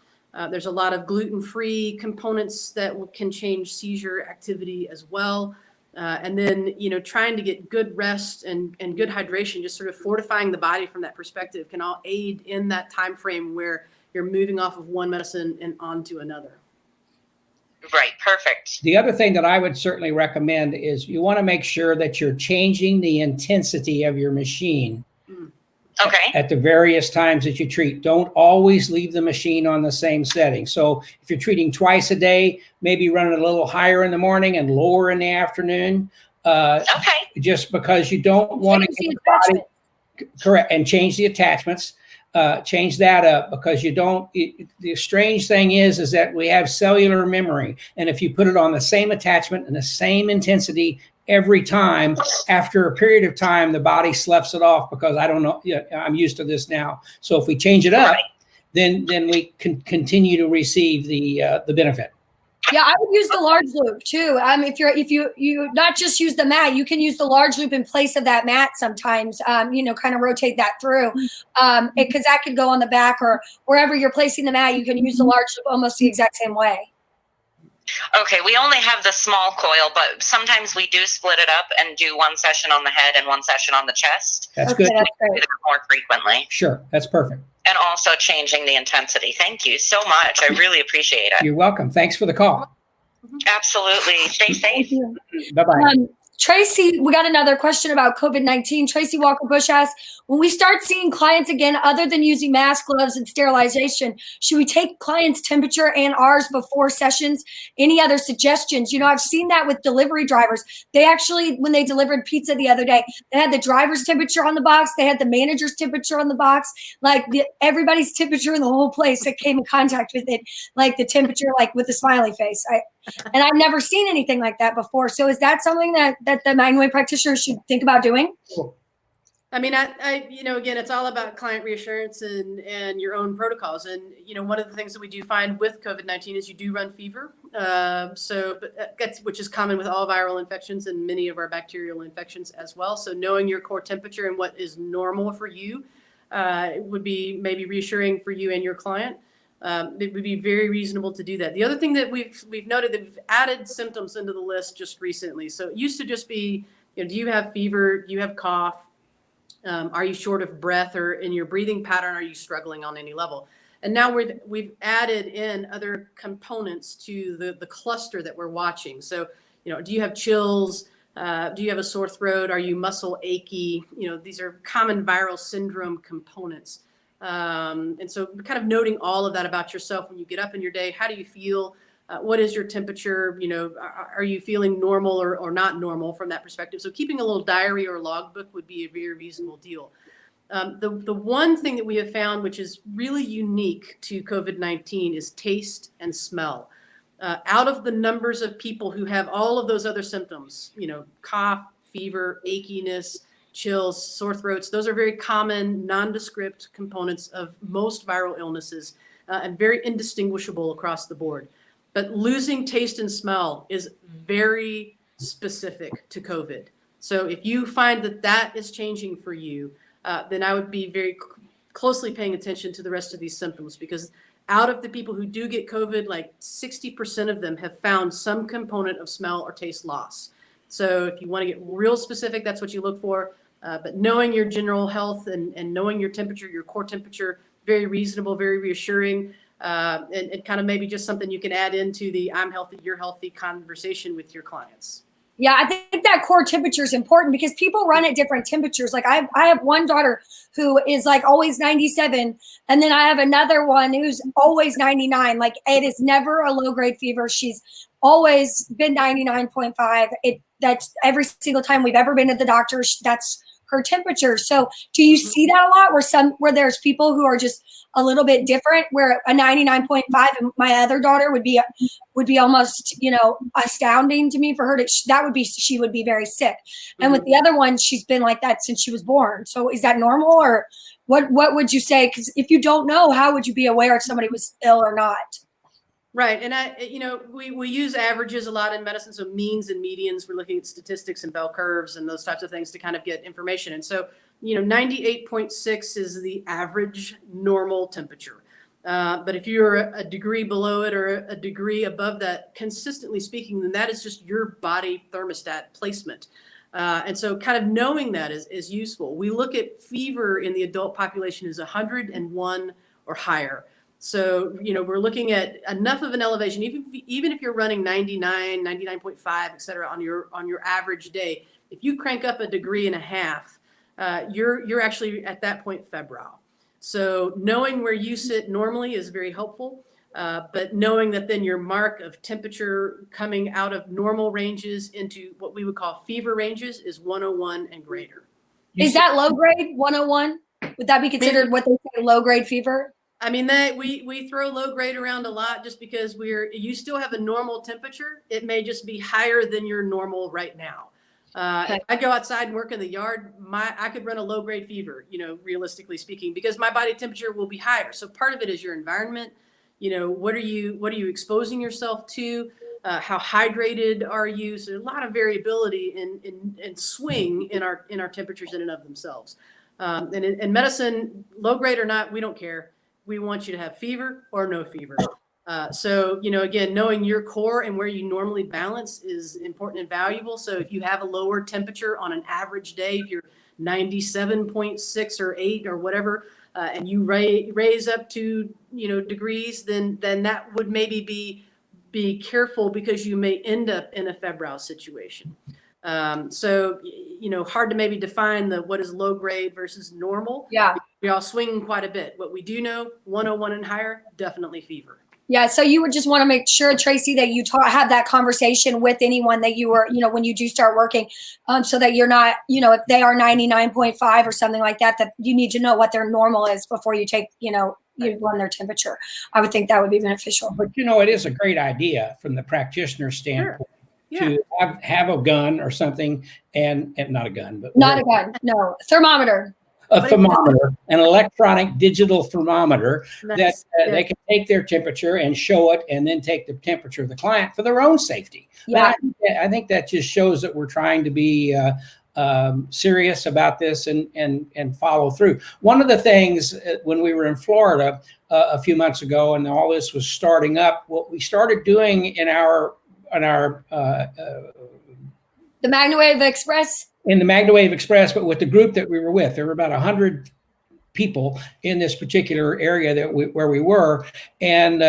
[SPEAKER 2] There's a lot of gluten-free components that can change seizure activity as well. And then, you know, trying to get good rest and good hydration, just sort of fortifying the body from that perspective can all aid in that time frame where you're moving off of one medicine and onto another.
[SPEAKER 5] Right. Perfect.
[SPEAKER 3] The other thing that I would certainly recommend is you want to make sure that you're changing the intensity of your machine.
[SPEAKER 5] Okay.
[SPEAKER 3] At the various times that you treat. Don't always leave the machine on the same setting. So if you're treating twice a day, maybe run it a little higher in the morning and lower in the afternoon.
[SPEAKER 5] Okay.
[SPEAKER 3] Just because you don't want to get the body correct and change the attachments. Change that up because you don't. The strange thing is that we have cellular memory, and if you put it on the same attachment and the same intensity every time, after a period of time, the body sloughs it off because I don't know. Yeah, I'm used to this now. So if we change it up, then we can continue to receive the benefit.
[SPEAKER 1] Yeah, I would use the large loop too. If you not just use the mat, you can use the large loop in place of that mat sometimes. You know, kind of rotate that through, because that could go on the back or wherever you're placing the mat. You can use the large loop almost the exact same way.
[SPEAKER 5] Okay, we only have the small coil, but sometimes we do split it up and do one session on the head and one session on the chest.
[SPEAKER 3] That's
[SPEAKER 1] Okay,
[SPEAKER 3] good.
[SPEAKER 1] that's
[SPEAKER 5] We
[SPEAKER 1] great.
[SPEAKER 5] do that more frequently.
[SPEAKER 3] Sure, that's perfect.
[SPEAKER 5] And also changing the intensity. Thank you so much. I really appreciate it.
[SPEAKER 3] You're welcome. Thanks for the call.
[SPEAKER 5] Absolutely. Stay safe.
[SPEAKER 1] Thank you.
[SPEAKER 3] Bye-bye.
[SPEAKER 1] Tracy, we got another question about COVID-19. Tracy Walker-Bush asks, when we start seeing clients again, other than using masks, gloves, and sterilization, should we take clients' temperature and ours before sessions? Any other suggestions? You know, I've seen that with delivery drivers. They actually, when they delivered pizza the other day, they had the driver's temperature on the box. They had the manager's temperature on the box, like everybody's temperature in the whole place that came in contact with it, like the temperature, like with the smiley face. And I've never seen anything like that before. So is that something that the MagnaWave practitioner should think about doing?
[SPEAKER 2] I mean, I you know, again, it's all about client reassurance and your own protocols. And, you know, one of the things that we do find with COVID-19 is you do run fever. But that's, which is common with all viral infections and many of our bacterial infections as well. So knowing your core temperature and what is normal for you would be maybe reassuring for you and your client. It would be very reasonable to do that. The other thing that we've noted that we've added symptoms into the list just recently. So it used to just be, you know, do you have fever? Do you have cough? Are you short of breath, or in your breathing pattern, are you struggling on any level? And now we've added in other components to the cluster that we're watching. So, you know, do you have chills? Do you have a sore throat? Are you muscle achy? You know, these are common viral syndrome components. And so kind of noting all of that about yourself when you get up in your day. How do you feel? What is your temperature? You know, are you feeling normal or not normal from that perspective? So keeping a little diary or logbook would be a very reasonable deal. The one thing that we have found, which is really unique to COVID-19, is taste and smell. Out of the numbers of people who have all of those other symptoms, you know, cough, fever, achiness, chills, sore throats, those are very common nondescript components of most viral illnesses and very indistinguishable across the board. But losing taste and smell is very specific to COVID. So if you find that that is changing for you, then I would be very closely paying attention to the rest of these symptoms, because out of the people who do get COVID, like 60% of them have found some component of smell or taste loss. So if you want to get real specific, that's what you look for. But knowing your general health and knowing your temperature, your core temperature, very reasonable, very reassuring. and kind of maybe just something you can add into the I'm healthy, you're healthy conversation with your clients.
[SPEAKER 1] Yeah, I think that core temperature is important because people run at different temperatures. Like I have one daughter who is like always 97, and then I have another one who's always 99. Like it is never a low grade fever. She's always been 99.5. That's every single time we've ever been to the doctor. That's her temperature. So do you see that a lot where there's people who are just a little bit different, where a 99.5 and my other daughter would be almost, astounding to me for her she would be very sick. And with the other one, she's been like that since she was born. So is that normal, or what would you say? Because if you don't know, how would you be aware if somebody was ill or not?
[SPEAKER 2] Right. And we use averages a lot in medicine. So means and medians, we're looking at statistics and bell curves and those types of things to kind of get information. And so, 98.6 is the average normal temperature. But if you're a degree below it or a degree above that, consistently speaking, then that is just your body thermostat placement. And so kind of knowing that is useful. We look at fever in the adult population as 101 or higher. So, we're looking at enough of an elevation, even if you're running 99, 99.5, et cetera, on your average day. If you crank up a degree and a half, you're actually at that point febrile. So knowing where you sit normally is very helpful, but knowing that then your mark of temperature coming out of normal ranges into what we would call fever ranges is 101 and greater.
[SPEAKER 1] Is that low grade 101? Would that be considered what they say low grade fever?
[SPEAKER 2] I mean, that we throw low grade around a lot just because you still have a normal temperature. It may just be higher than your normal right now. If I go outside and work in the yard, I could run a low grade fever, realistically speaking, because my body temperature will be higher. So part of it is your environment. What are you exposing yourself to? How hydrated are you? So there's a lot of variability in swing in our temperatures in and of themselves. And in medicine, low grade or not, we don't care. We want you to have fever or no fever. So, again, knowing your core and where you normally balance is important and valuable. So if you have a lower temperature on an average day, if you're 97.6 or 8 or whatever, and you raise up to, degrees, then that would maybe be careful because you may end up in a febrile situation. So, hard to maybe define what is low grade versus normal.
[SPEAKER 1] Yeah.
[SPEAKER 2] We all swing quite a bit. What we do know, 101 and higher, definitely fever.
[SPEAKER 1] Yeah. So you would just want to make sure, Tracy, that you have that conversation with anyone that you were, when you do start working, so that you're not, if they are 99.5 or something like that, that you need to know what their normal is before you take, you run their temperature. I would think that would be beneficial.
[SPEAKER 3] But, it is a great idea from the practitioner standpoint.
[SPEAKER 2] Sure. Yeah.
[SPEAKER 3] To have a gun or something, and not a gun, but
[SPEAKER 1] not a gun, no, thermometer.
[SPEAKER 3] A thermometer, an electronic digital thermometer
[SPEAKER 2] Nice.
[SPEAKER 3] that they can take their temperature and show it, and then take the temperature of the client for their own safety.
[SPEAKER 1] Yeah.
[SPEAKER 3] I think that just shows that we're trying to be serious about this and follow through. One of the things when we were in Florida a few months ago, and all this was starting up, what we started doing in the
[SPEAKER 1] MagnaWave Express?
[SPEAKER 3] In the MagnaWave Express, but with the group that we were with, there were about 100 people in this particular area where we were. And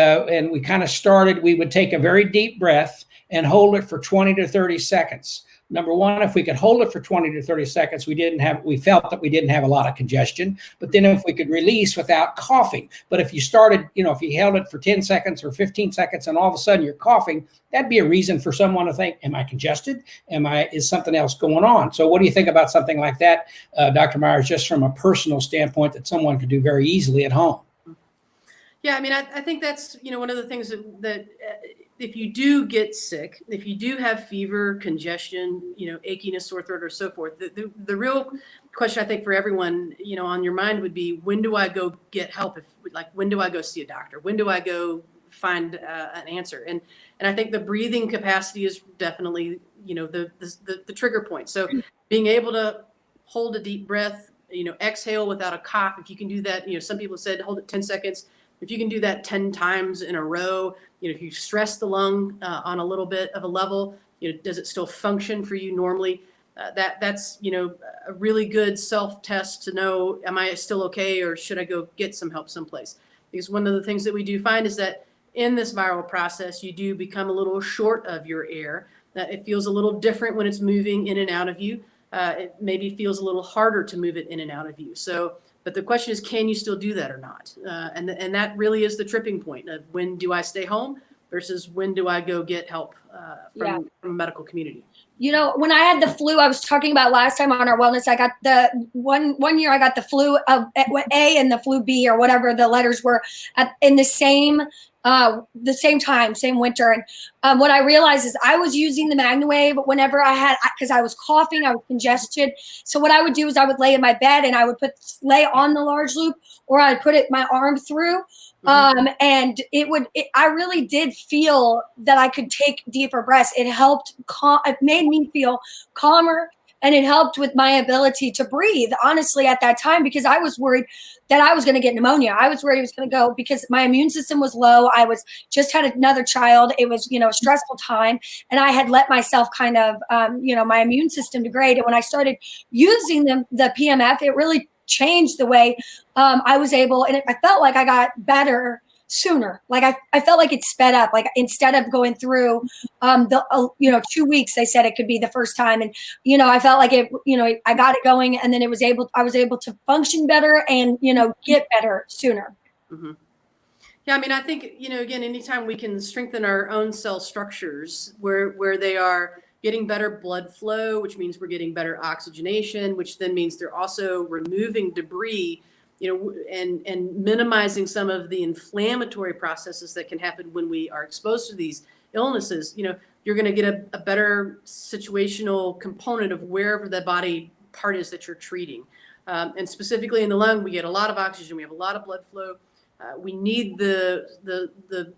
[SPEAKER 3] we kind of started, we would take a very deep breath and hold it for 20 to 30 seconds. Number one, if we could hold it for 20 to 30 seconds, we felt that we didn't have a lot of congestion. But then if we could release without coughing, but if you started, if you held it for 10 seconds or 15 seconds and all of a sudden you're coughing, that'd be a reason for someone to think, am I congested? Is something else going on? So what do you think about something like that, Dr. Myers, just from a personal standpoint that someone could do very easily at home?
[SPEAKER 2] Yeah, I mean, I think that's, one of the things that if you do get sick, if you do have fever, congestion, achiness, sore throat, or so forth, the real question I think for everyone, on your mind would be, when do I go get help? When do I go see a doctor? When do I go find an answer? And I think the breathing capacity is definitely, the trigger point. So being able to hold a deep breath, exhale without a cough. If you can do that, some people said hold it 10 seconds. If you can do that 10 times in a row, if you stress the lung on a little bit of a level, does it still function for you normally? That's, a really good self-test to know, am I still okay, or should I go get some help someplace? because one of the things that we do find is that in this viral process, you do become a little short of your air. That it feels a little different when it's moving in and out of you. It maybe feels a little harder to move it in and out of you. So, but the question is, can you still do that or not? And that really is the tripping point of when do I stay home versus when do I go get help from the medical community.
[SPEAKER 1] You know, when I had the flu, I was talking about last time on our wellness, I got the one year I got the flu A and the flu B or whatever the letters were in the same time, same winter. And what I realized is I was using the MagnaWave whenever because I was coughing, I was congested. So what I would do is I would lay in my bed and I would lay on the large loop, or I'd put my arm through. And I really did feel that I could take deeper breaths. It helped it made me feel calmer, and it helped with my ability to breathe, honestly, at that time, because I was worried that I was going to get pneumonia. I was worried it was going to go because my immune system was low. I just had another child. It was, a stressful time, and I had let myself kind of, my immune system degrade. And when I started using the PEMF, it really changed the way I was able, and I felt like I got better sooner. Like I felt like it sped up. Like instead of going through 2 weeks, they said it could be the first time, and I felt like it. I got it going, and then I was able to function better and get better sooner.
[SPEAKER 2] Mm-hmm. Yeah, I mean, I think again, anytime we can strengthen our own cell structures where they are getting better blood flow, which means we're getting better oxygenation, which then means they're also removing debris, and minimizing some of the inflammatory processes that can happen when we are exposed to these illnesses. You're going to get a better situational component of wherever the body part is that you're treating. And specifically in the lung, we get a lot of oxygen, we have a lot of blood flow. We need the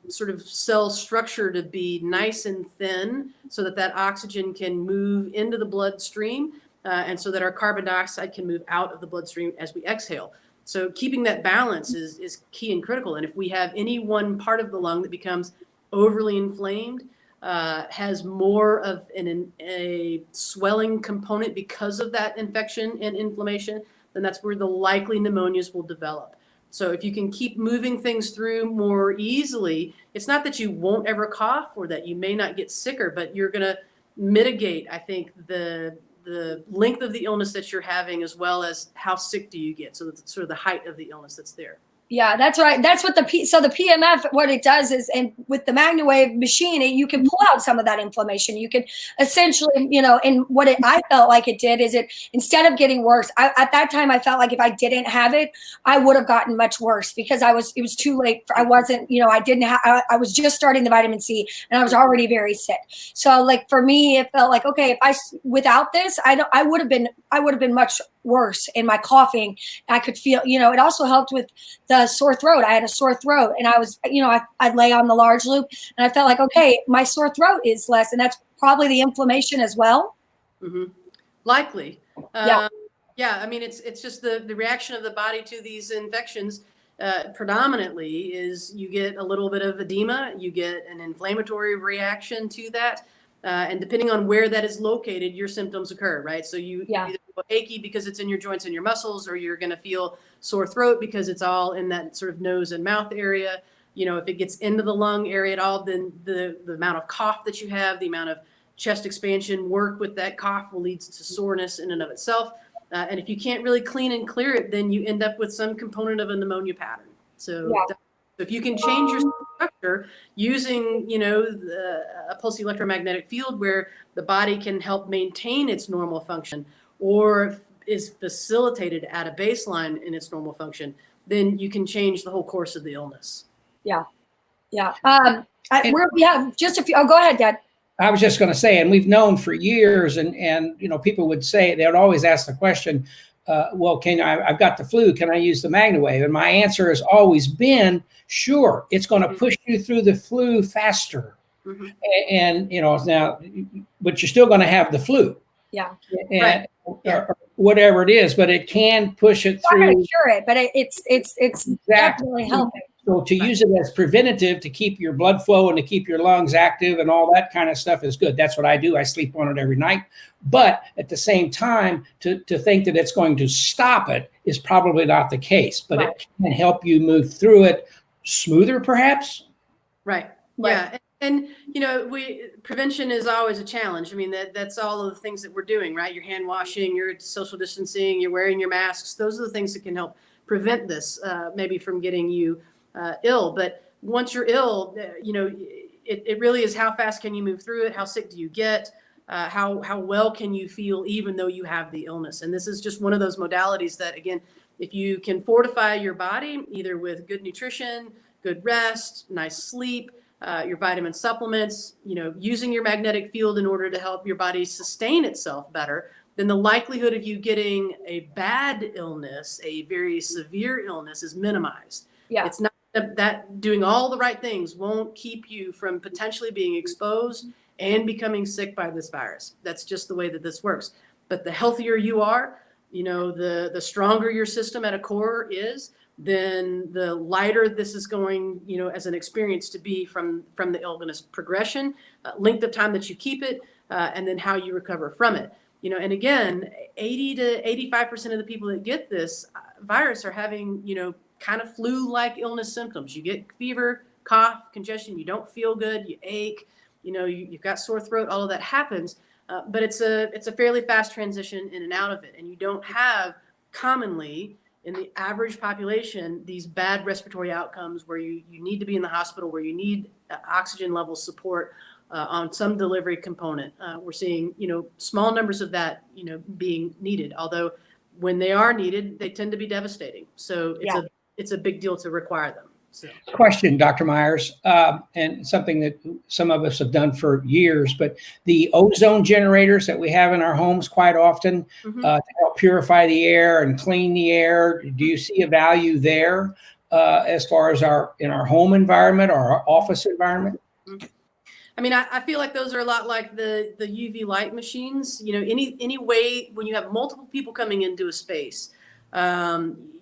[SPEAKER 2] sort of cell structure to be nice and thin so that oxygen can move into the bloodstream, and so that our carbon dioxide can move out of the bloodstream as we exhale. So keeping that balance is key and critical. And if we have any one part of the lung that becomes overly inflamed, has more of a swelling component because of that infection and inflammation, then that's where the likely pneumonias will develop. So if you can keep moving things through more easily, it's not that you won't ever cough or that you may not get sicker, but you're going to mitigate, I think, the length of the illness that you're having, as well as how sick do you get. So that's sort of the height of the illness that's there.
[SPEAKER 1] Yeah, that's right. That's what the PEMF, what it does is, and with the MagnaWave machine, you can pull out some of that inflammation. You can essentially, and what I felt like it did is it, instead of getting worse, at that time, I felt like if I didn't have it, I would have gotten much worse because it was too late. I wasn't, I was just starting the vitamin C and I was already very sick. So like for me, it felt like, okay, without this, I would have been much worse in my coughing. I could feel, it also helped with the sore throat. I had a sore throat, and I was, I'd lay on the large loop, and I felt like, okay, my sore throat is less, and that's probably the inflammation as well.
[SPEAKER 2] Mm-hmm. Likely.
[SPEAKER 1] Yeah.
[SPEAKER 2] I mean, it's just the reaction of the body to these infections. Predominantly is you get a little bit of edema, you get an inflammatory reaction to that. And depending on where that is located, your symptoms occur, right? So you either feel achy because it's in your joints and your muscles, or you're going to feel sore throat because it's all in that sort of nose and mouth area. If it gets into the lung area at all, then the amount of cough that you have, the amount of chest expansion work with that cough will lead to soreness in and of itself. And if you can't really clean and clear it, then you end up with some component of a pneumonia pattern. So if you can change your structure using, a pulse electromagnetic field where the body can help maintain its normal function, or is facilitated at a baseline in its normal function, then you can change the whole course of the illness.
[SPEAKER 1] Yeah. Yeah. We have just a few. Oh, go ahead, Dad.
[SPEAKER 3] I was just going to say, and we've known for years, and people would say, they would always ask the question, well, I've got the flu, can I use the MagnaWave? And my answer has always been, sure, it's going to push you through the flu faster. Mm-hmm. And, now, but you're still going to have the flu.
[SPEAKER 1] Yeah.
[SPEAKER 3] And, or whatever it is, but it can push it through.
[SPEAKER 1] I'm not going to cure it, but it's definitely helping.
[SPEAKER 3] So to use it as preventative, to keep your blood flow and to keep your lungs active and all that kind of stuff is good. That's what I do. I sleep on it every night. But at the same time, to think that it's going to stop it is probably not the case. But it can help you move through it smoother, perhaps.
[SPEAKER 2] Right.
[SPEAKER 1] Right.
[SPEAKER 2] Yeah. And you know, prevention is always a challenge. I mean, that's all of the things that we're doing, right? Your hand washing, your social distancing, you're wearing your masks. Those are the things that can help prevent this, maybe from getting you ill. But once you're ill, you know, it really is how fast can you move through it? How sick do you get? How well can you feel even though you have the illness? And this is just one of those modalities that, again, if you can fortify your body, either with good nutrition, good rest, nice sleep, your vitamin supplements, you know, using your magnetic field in order to help your body sustain itself better, then the likelihood of you getting a bad illness, a very severe illness, is minimized.
[SPEAKER 1] Yeah.
[SPEAKER 2] It's not that doing all the right things won't keep you from potentially being exposed and becoming sick by this virus. That's just the way that this works. But the healthier you are, you know, the stronger your system at a core is, then the lighter this is going, you know, as an experience to be from the illness progression, length of time that you keep it, and then how you recover from it. You know, and again, 80 to 85% of the people that get this virus are having, you know, kind of flu-like illness symptoms. You get fever, cough, congestion, you don't feel good, you ache, you know, you've got sore throat, all of that happens. But it's a fairly fast transition in and out of it. And you don't have commonly in the average population these bad respiratory outcomes where you need to be in the hospital, where you need oxygen level support on some delivery component. We're seeing, you know, small numbers of that, you know, being needed, although when they are needed, they tend to be devastating. So it's a big deal to require them. So.
[SPEAKER 3] Question, Dr. Myers, and something that some of us have done for years, but the ozone generators that we have in our homes quite often to help purify the air and clean the air, do you see a value there as far as in our home environment or our office environment?
[SPEAKER 2] I mean, I feel like those are a lot like the UV light machines. You know, any way when you have multiple people coming into a space,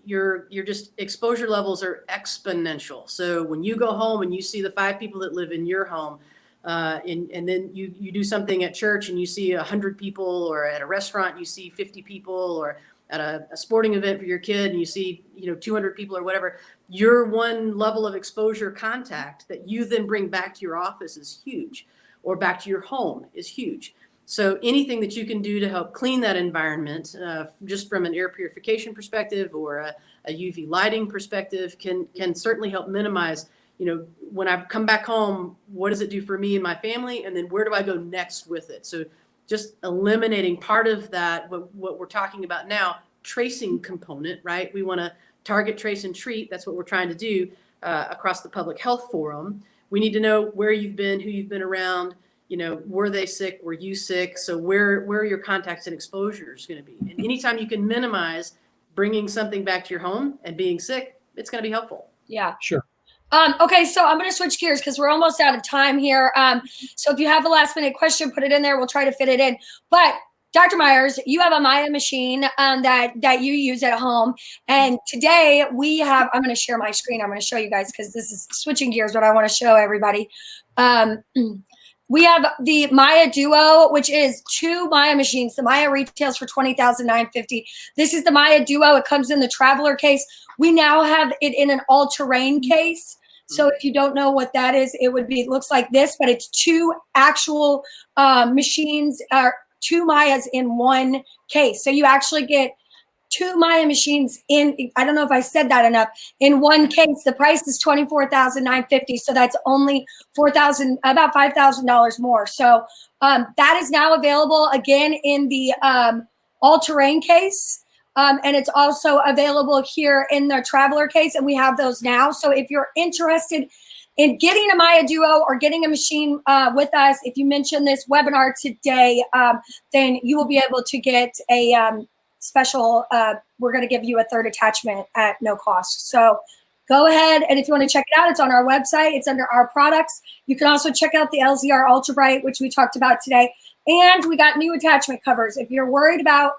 [SPEAKER 2] your just exposure levels are exponential. So when you go home and you see the 5 people that live in your home, and then you do something at church and you see 100 people, or at a restaurant you see 50 people, or at a sporting event for your kid and you see, you know, 200 people or whatever, your one level of exposure contact that you then bring back to your office is huge, or back to your home is huge. So anything that you can do to help clean that environment, just from an air purification perspective or a UV lighting perspective, can certainly help minimize, you know, when I come back home, what does it do for me and my family? And then where do I go next with it? So just eliminating part of that, what we're talking about now, tracing component, right? We want to target, trace, and treat. That's what we're trying to do across the public health forum. We need to know where you've been, who you've been around. You know, were they sick? Were you sick? So where are your contacts and exposures going to be? And anytime you can minimize bringing something back to your home and being sick, it's going to be helpful.
[SPEAKER 1] Yeah.
[SPEAKER 3] Sure.
[SPEAKER 1] Okay, so I'm going to switch gears because we're almost out of time here. So if you have a last minute question, put it in there. We'll try to fit it in. But Dr. Myers, you have a Maia machine that you use at home. And today we have, I'm going to share my screen. I'm going to show you guys because this is switching gears, what I want to show everybody. We have the Maia Duo, which is 2 Maia machines. The Maia retails for $20,950. This is the Maia Duo. It comes in the traveler case. We now have it in an all-terrain case. So if you don't know what that is, it looks like this, but it's 2 actual machines, 2 Maias in one case. So you actually get 2 Maia machines in, I don't know if I said that enough, in one case. The price is $24,950. So that's only about $5,000 more. So that is now available again in the all-terrain case. And it's also available here in the traveler case, and we have those now. So if you're interested in getting a Maia Duo or getting a machine with us, if you mention this webinar today, then you will be able to get a special, we're going to give you a 3rd attachment at no cost. So go ahead, and if you want to check it out, it's on our website. It's under our products. You can also check out the LZR Ultra Bright, which we talked about today. And we got new attachment covers. If you're worried about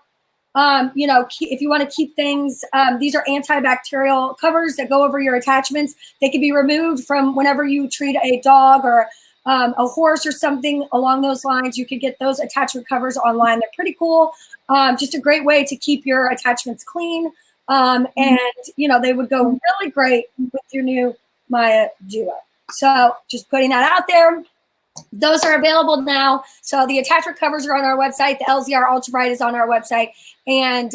[SPEAKER 1] you know, if you want to keep things, these are antibacterial covers that go over your attachments. They can be removed from whenever you treat a dog or a horse or something along those lines. You can get those attachment covers online. They're pretty cool. Just a great way to keep your attachments clean. And, you know, they would go really great with your new Maia Duo. So just putting that out there. Those are available now. So the attachment covers are on our website. The LZR Ultra Bright is on our website. And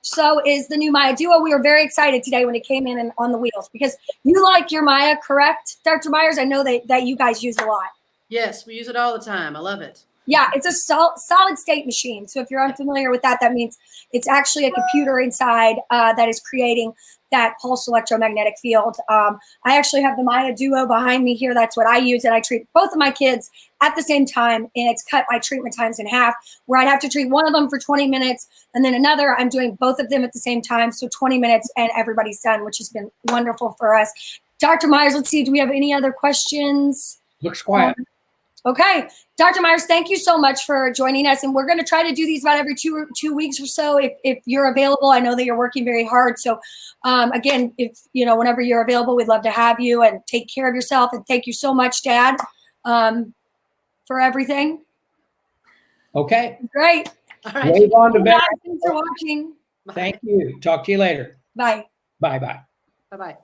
[SPEAKER 1] so is the new Maia Duo. We were very excited today when it came in and on the wheels, because you like your Maia, correct, Dr. Myers? I know that you guys use a lot.
[SPEAKER 2] Yes, we use it all the time. I love it.
[SPEAKER 1] Yeah, it's a solid state machine. So if you're unfamiliar with that, that means it's actually a computer inside that is creating that pulse electromagnetic field. I actually have the Maia Duo behind me here. That's what I use, and I treat both of my kids at the same time, and it's cut my treatment times in half, where I'd have to treat one of them for 20 minutes, and then another, I'm doing both of them at the same time, so 20 minutes, and everybody's done, which has been wonderful for us. Dr. Myers, let's see, do we have any other questions?
[SPEAKER 3] Looks quiet.
[SPEAKER 1] Okay, Dr. Myers, thank you so much for joining us. And we're going to try to do these about every two weeks or so if you're available. I know that you're working very hard. So again, if whenever you're available, we'd love to have you, and take care of yourself. And thank you so much, Dad, for everything.
[SPEAKER 3] Okay.
[SPEAKER 1] Great.
[SPEAKER 2] All right.
[SPEAKER 3] Wave on to Beth.
[SPEAKER 1] Thanks for watching.
[SPEAKER 3] Thank you. Talk to you later.
[SPEAKER 1] Bye.
[SPEAKER 3] Bye-bye.
[SPEAKER 2] Bye-bye.